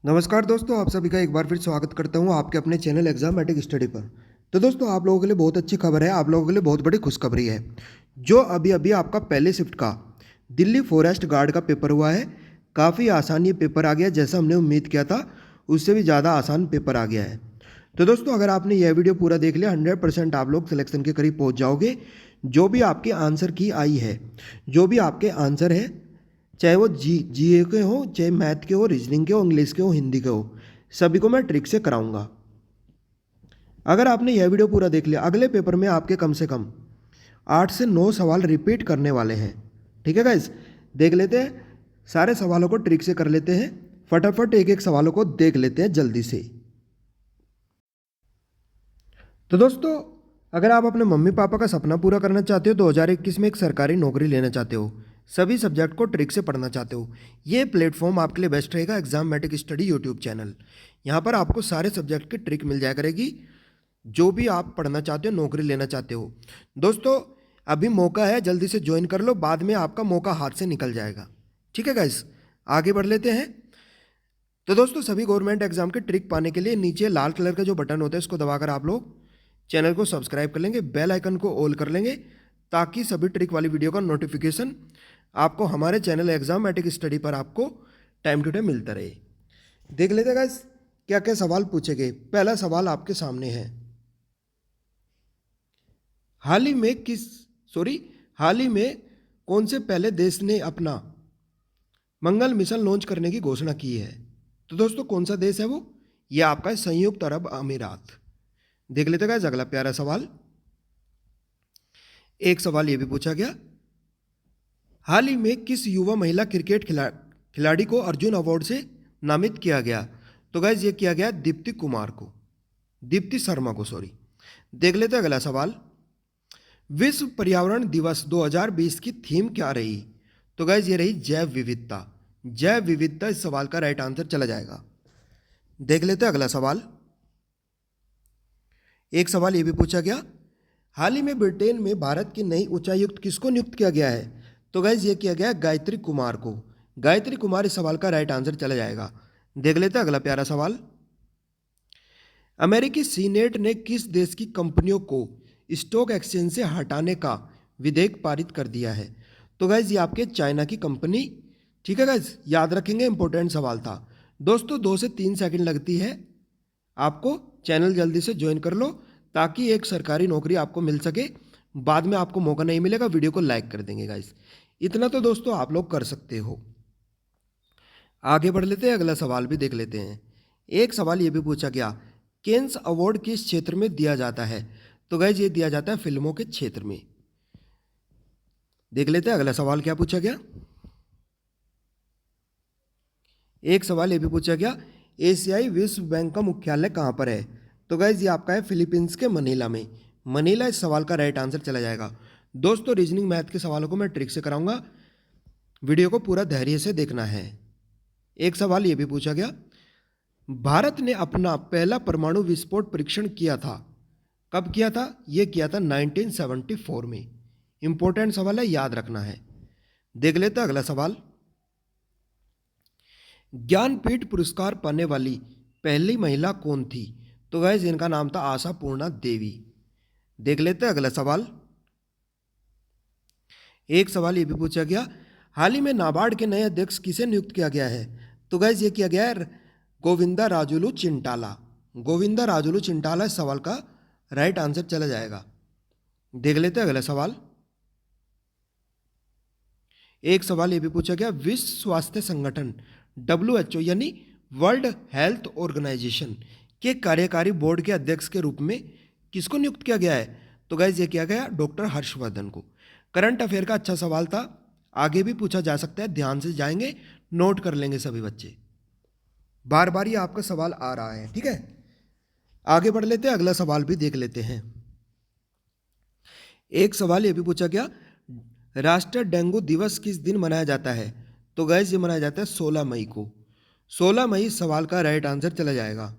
नमस्कार दोस्तों, आप सभी का एक बार फिर स्वागत करता हूं आपके अपने चैनल एग्जाम मैटिक स्टडी पर। तो दोस्तों, आप लोगों के लिए बहुत अच्छी खबर है, आप लोगों के लिए बहुत बड़ी खुशखबरी है। जो अभी अभी आपका पहले शिफ्ट का दिल्ली फॉरेस्ट गार्ड का पेपर हुआ है, काफ़ी आसान ये पेपर आ गया। जैसा हमने उम्मीद किया था उससे भी ज़्यादा आसान पेपर आ गया है। तो दोस्तों, अगर आपने यह वीडियो पूरा देख लिया 100% आप लोग सिलेक्शन के करीब पहुँच जाओगे। जो भी आपके आंसर की आई है, जो भी आपके आंसर है, चाहे वो जीए के हो, चाहे मैथ के हो, रीजनिंग के हो, इंग्लिश के हो, हिंदी के हो, सभी को मैं ट्रिक से कराऊंगा। अगर आपने यह वीडियो पूरा देख लिया, अगले पेपर में आपके कम से कम 8 से 9 सवाल रिपीट करने वाले हैं। ठीक है गाइस, देख लेते हैं सारे सवालों को, ट्रिक से कर लेते हैं। फटाफट एक एक सवालों को देख लेते हैं जल्दी से। तो दोस्तों, अगर आप अपने मम्मी पापा का सपना पूरा करना चाहते हो, 2021 में एक सरकारी नौकरी लेना चाहते हो, सभी सब्जेक्ट को ट्रिक से पढ़ना चाहते हो, ये प्लेटफॉर्म आपके लिए बेस्ट रहेगा। Exammatic study YouTube channel, यहाँ पर आपको सारे सब्जेक्ट की ट्रिक मिल जाया करेगी। जो भी आप पढ़ना चाहते हो, नौकरी लेना चाहते हो, दोस्तों अभी मौका है, जल्दी से ज्वाइन कर लो, बाद में आपका मौका हाथ से निकल जाएगा। ठीक है गाइस, आगे बढ़ लेते हैं। तो दोस्तों, सभी गवर्नमेंट एग्जाम के ट्रिक पाने के लिए नीचे लाल कलर का जो बटन होता है, इसको दबाकर आप लोग चैनल को सब्सक्राइब कर लेंगे, बेल आइकन को ऑल कर लेंगे, ताकि सभी ट्रिक वाली वीडियो का नोटिफिकेशन आपको हमारे चैनल एग्जाम मैटिक स्टडी पर आपको टाइम टू टाइम मिलता रहे। देख लेते गाइस क्या क्या सवाल पूछे गए। पहला सवाल आपके सामने है, हाल ही में कौन से पहले देश ने अपना मंगल मिशन लॉन्च करने की घोषणा की है। तो दोस्तों, कौन सा देश है वो? यह आपका है संयुक्त अरब अमीरात। देख लेते गाइस अगला प्यारा सवाल। एक सवाल यह भी पूछा गया, हाल ही में किस युवा महिला क्रिकेट खिलाड़ी को अर्जुन अवार्ड से नामित किया गया। तो गाइस ये किया गया दीप्ति शर्मा को, सॉरी। देख लेते अगला सवाल, विश्व पर्यावरण दिवस 2020 की थीम क्या रही। तो गाइस ये रही जैव विविधता। जैव विविधता इस सवाल का राइट आंसर चला जाएगा। देख लेते अगला सवाल। एक सवाल यह भी पूछा गया, हाल ही में ब्रिटेन में भारत की नई उच्चायुक्त किसको नियुक्त किया गया है। तो गाइज ये किया गया गायत्री कुमार को। गायत्री कुमार इस सवाल का राइट आंसर चला जाएगा। देख लेते हैं अगला प्यारा सवाल, अमेरिकी सीनेट ने किस देश की कंपनियों को स्टॉक एक्सचेंज से हटाने का विधेयक पारित कर दिया है। तो गाइज ये आपके चाइना की कंपनी। ठीक है गाइज, याद रखेंगे, इंपॉर्टेंट सवाल था। दोस्तों 2 से 3 सेकंड लगती है आपको, चैनल जल्दी से ज्वाइन कर लो ताकि एक सरकारी नौकरी आपको मिल सके। बाद में आपको मौका नहीं मिलेगा, वीडियो को लाइक कर देंगे गाइस। इतना तो दोस्तों आप लोग कर सकते हो। आगे बढ़ लेते हैं, अगला सवाल भी देख लेते हैं। एक सवाल ये भी पूछा गया, केन्स अवार्ड किस क्षेत्र में दिया जाता है। तो गाइस ये दिया जाता है फिल्मों के क्षेत्र में। देख लेते हैं अगला सवाल क्या पूछा गया। एक सवाल ये भी पूछा गया, एशियाई विश्व बैंक का मुख्यालय कहाँ पर है। तो गाइज ये आपका है फिलीपींस के मनीला में। मनीला इस सवाल का राइट आंसर चला जाएगा। दोस्तों रीजनिंग मैथ के सवालों को मैं ट्रिक से कराऊंगा, वीडियो को पूरा धैर्य से देखना है। एक सवाल ये भी पूछा गया, भारत ने अपना पहला परमाणु विस्फोट परीक्षण किया था, कब किया था। यह किया था 1974 में। इंपॉर्टेंट सवाल है, याद रखना है। देख लेते अगला सवाल, ज्ञानपीठ पुरस्कार पाने वाली पहली महिला कौन थी। तो गाइस इनका नाम था आशा पूर्णा देवी। देख लेते हैं अगला सवाल। एक सवाल ये भी पूछा गया, हाल ही में नाबार्ड के नए अध्यक्ष किसे नियुक्त किया गया है। तो गाइस ये किया गया है गोविंदा राजुलू चिंटाला। गोविंदा राजुलू चिंटाला इस सवाल का राइट आंसर चला जाएगा। देख लेते हैं अगला सवाल। एक सवाल ये भी पूछा गया, विश्व स्वास्थ्य संगठन WHO यानी वर्ल्ड हेल्थ ऑर्गेनाइजेशन के कार्यकारी बोर्ड के अध्यक्ष के रूप में किसको नियुक्त किया गया है। तो गाइज ये किया गया डॉक्टर हर्षवर्धन को। करंट अफेयर का अच्छा सवाल था, आगे भी पूछा जा सकता है, ध्यान से जाएंगे, नोट कर लेंगे सभी बच्चे, बार बार ये आपका सवाल आ रहा है। ठीक है, आगे बढ़ लेते हैं, अगला सवाल भी देख लेते हैं। एक सवाल ये भी पूछा गया, राष्ट्रीय डेंगू दिवस किस दिन मनाया जाता है। तो गाइज ये मनाया जाता है 16 मई को। 16 मई इस सवाल का राइट आंसर चला जाएगा।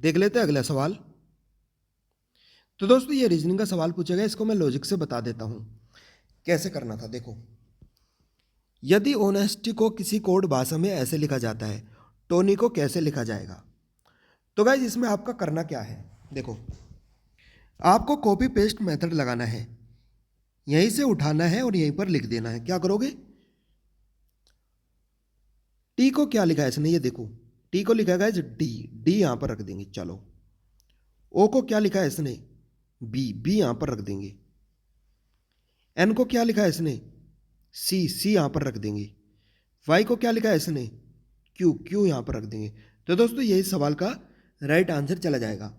देख लेते हैं अगला सवाल। तो दोस्तों ये रीजनिंग का सवाल पूछा गया, इसको मैं लॉजिक से बता देता हूं कैसे करना था। देखो, यदि ऑनेस्टी को किसी कोड भाषा में ऐसे लिखा जाता है, टोनी को कैसे लिखा जाएगा। तो गाइज इसमें आपका करना क्या है, देखो आपको कॉपी पेस्ट मेथड लगाना है, यहीं से उठाना है और यहीं पर लिख देना है। क्या करोगे, टी को क्या लिखा है इसने, ये देखो टी को लिखा है गाइज डी, डी यहां पर रख देंगे। चलो ओ को क्या लिखा है इसने, बी, बी यहां पर रख देंगे। एन को क्या लिखा है इसने, सी, सी यहां पर रख देंगे। वाई को क्या लिखा है इसने, क्यू, क्यू यहां पर रख देंगे। तो दोस्तों यही सवाल का राइट आंसर चला जाएगा।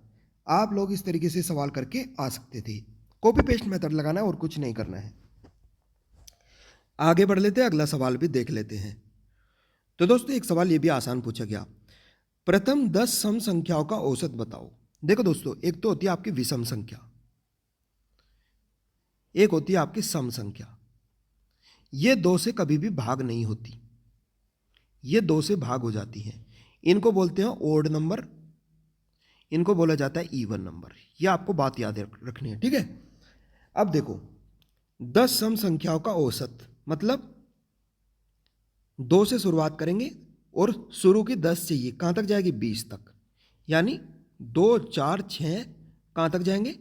आप लोग इस तरीके से सवाल करके आ सकते थे। कॉपी पेस्ट मेथड लगाना है और कुछ नहीं करना है। आगे बढ़ लेते हैं, अगला सवाल भी देख लेते हैं। तो दोस्तों एक सवाल ये भी आसान पूछा गया, प्रथम 10 सम संख्याओं का औसत बताओ। देखो दोस्तों, एक तो होती है आपकी विषम संख्या, एक होती है आपकी सम संख्या। ये दो से कभी भी भाग नहीं होती, ये दो से भाग हो जाती हैं। इनको बोलते हैं ओड नंबर, इनको बोला जाता है इवन नंबर। ये आपको बात याद रखनी है, ठीक है। अब देखो 10 सम संख्याओं का औसत मतलब 2 से शुरुआत करेंगे और शुरू की 10 चाहिए, कहाँ तक जाएगी, 20 तक। यानी 2, 4, 6 कहाँ तक जाएंगे,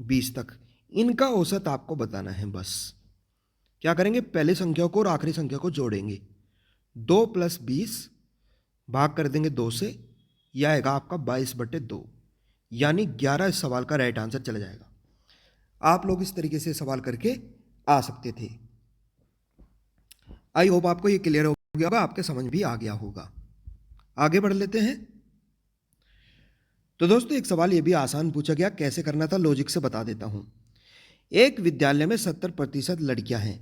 20 तक। इनका औसत आपको बताना है। बस क्या करेंगे, पहले संख्या को और आखिरी संख्या को जोड़ेंगे, 2 + 20 भाग कर देंगे 2 से, यह आएगा आपका 22/2, यानी 11 इस सवाल का राइट आंसर चला जाएगा। आप लोग इस तरीके से सवाल करके आ सकते थे। आई होप आपको ये क्लियर हो गया होगा, आपके समझ भी आ गया होगा। आगे बढ़ लेते हैं। तो दोस्तों एक सवाल ये भी आसान पूछा गया, कैसे करना था लॉजिक से बता देता हूं। एक विद्यालय में 70% लड़कियां हैं,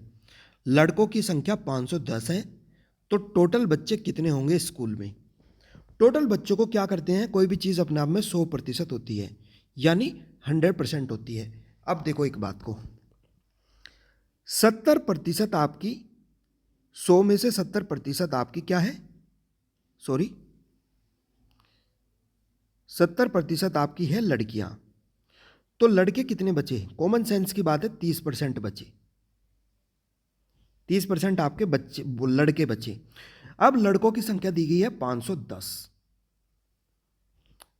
लड़कों की संख्या 510 है, तो टोटल बच्चे कितने होंगे स्कूल में। टोटल बच्चों को क्या करते हैं, कोई भी चीज़ अपने आप में 100% होती है, यानी 100% होती है। अब देखो एक बात को, 70% आपकी 100 में से 70% आपकी क्या है, 70% आपकी है लड़कियां। तो लड़के कितने बचे, कॉमन सेंस की बात है, 30% बचे, 30% आपके बच्चे लड़के बचे। अब लड़कों की संख्या दी गई है 510,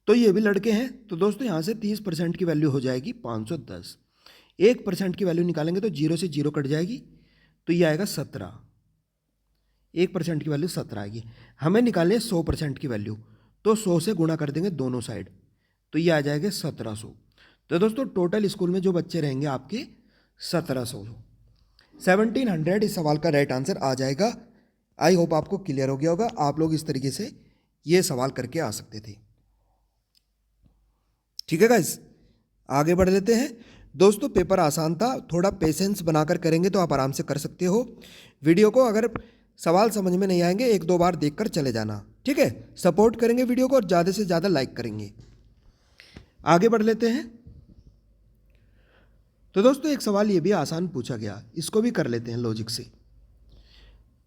तो ये भी लड़के हैं। तो दोस्तों यहां से 30% की वैल्यू हो जाएगी 510, 1% की वैल्यू निकालेंगे तो 0 से 0 कट जाएगी, तो ये आएगा 17, 1% की वैल्यू 17 आएगी। हमें निकालनी है 100% की वैल्यू, तो 100 से गुणा कर देंगे दोनों साइड, तो ये आ जाएगा 1700। तो दोस्तों टोटल स्कूल में जो बच्चे रहेंगे आपके 1700, 1700 इस सवाल का राइट आंसर आ जाएगा। आई होप आपको क्लियर हो गया होगा। आप लोग इस तरीके से ये सवाल करके आ सकते थे, ठीक है गाइस। आगे बढ़ लेते हैं। दोस्तों पेपर आसान था, थोड़ा पेशेंस बनाकर करेंगे तो आप आराम से कर सकते हो। वीडियो को अगर सवाल समझ में नहीं आएंगे 1-2 बार देखकर चले जाना, ठीक है। सपोर्ट करेंगे वीडियो को और ज़्यादा से ज़्यादा लाइक करेंगे। आगे बढ़ लेते हैं। तो दोस्तों एक सवाल ये भी आसान पूछा गया, इसको भी कर लेते हैं लॉजिक से।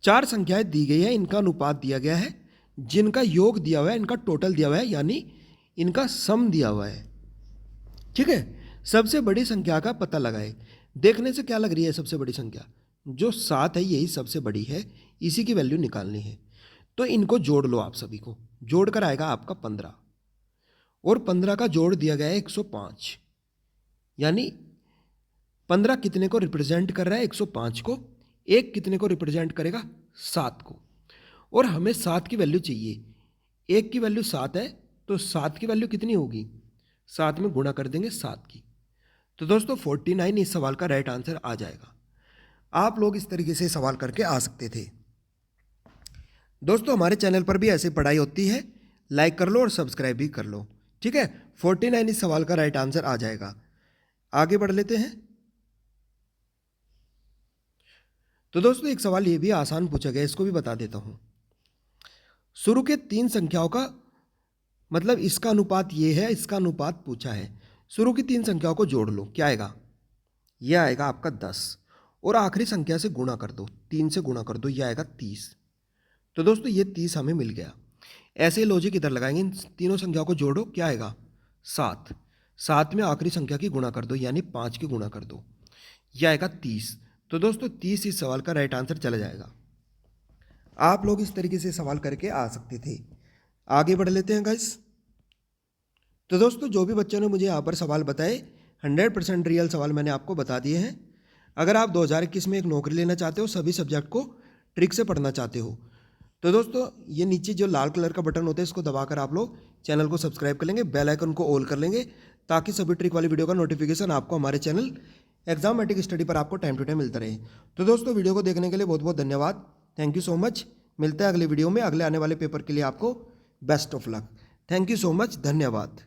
4 संख्याएं दी गई है, इनका अनुपात दिया गया है, जिनका योग दिया हुआ है, इनका टोटल दिया हुआ है, यानी इनका सम दिया हुआ है, ठीक है। सबसे बड़ी संख्या का पता लगाए। देखने से क्या लग रही है सबसे बड़ी संख्या, जो 7 है यही सबसे बड़ी है, इसी की वैल्यू निकालनी है। तो इनको जोड़ लो, आप सभी को जोड़ कर आएगा आपका 15, और 15 का जोड़ दिया गया है 105, यानी 15 कितने को रिप्रेजेंट कर रहा है, 105 को। एक कितने को रिप्रेजेंट करेगा, 7 को। और हमें 7 की वैल्यू चाहिए, एक की वैल्यू 7 है, तो 7 की वैल्यू कितनी होगी, 7 में गुणा कर देंगे 7 की। तो दोस्तों 49 इस सवाल का राइट आंसर आ जाएगा। आप लोग इस तरीके से सवाल करके आ सकते थे। दोस्तों हमारे चैनल पर भी ऐसे पढ़ाई होती है, लाइक कर लो और सब्सक्राइब भी कर लो, ठीक है। 49 इस सवाल का राइट आंसर आ जाएगा। आगे बढ़ लेते हैं। तो दोस्तों एक सवाल ये भी आसान पूछा गया, इसको भी बता देता हूं। शुरू के 3 संख्याओं का मतलब इसका अनुपात ये है, इसका अनुपात पूछा है। शुरू की 3 संख्याओं को जोड़ लो, क्या आएगा, यह आएगा आपका 10, और आखिरी संख्या से गुणा कर दो, 3 से गुणा कर दो, यह आएगा 30। तो दोस्तों ये 30 हमें मिल गया। ऐसे लॉजिक इधर लगाएंगे, इन तीनों संख्याओं को जोड़ो, क्या आएगा 7, 7 में आखिरी संख्या की गुणा कर दो, यानी 5 की गुणा कर दो, यह आएगा 30। तो दोस्तों 30 इस सवाल का राइट आंसर चला जाएगा। आप लोग इस तरीके से सवाल करके आ सकते थे। आगे बढ़ लेते हैं गाइस। तो दोस्तों जो भी बच्चों ने मुझे यहाँ पर सवाल बताए 100% रियल सवाल मैंने आपको बता दिए हैं। अगर आप 2021 में एक नौकरी लेना चाहते हो, सभी सब्जेक्ट को ट्रिक से पढ़ना चाहते हो, तो दोस्तों ये नीचे जो लाल कलर का बटन होता है इसको दबाकर आप लोग चैनल को सब्सक्राइब कर लेंगे, बेल आइकन को ऑल कर लेंगे, ताकि सभी ट्रिक वाली वीडियो का नोटिफिकेशन आपको हमारे चैनल एग्जामेटिक स्टडी पर आपको टाइम टू टाइम मिलता रहे। तो दोस्तों वीडियो को देखने के लिए बहुत बहुत धन्यवाद। Thank you so much. मिलता है अगले वीडियो में, अगले आने वाले पेपर के लिए आपको best of luck. Thank you so much, धन्यवाद।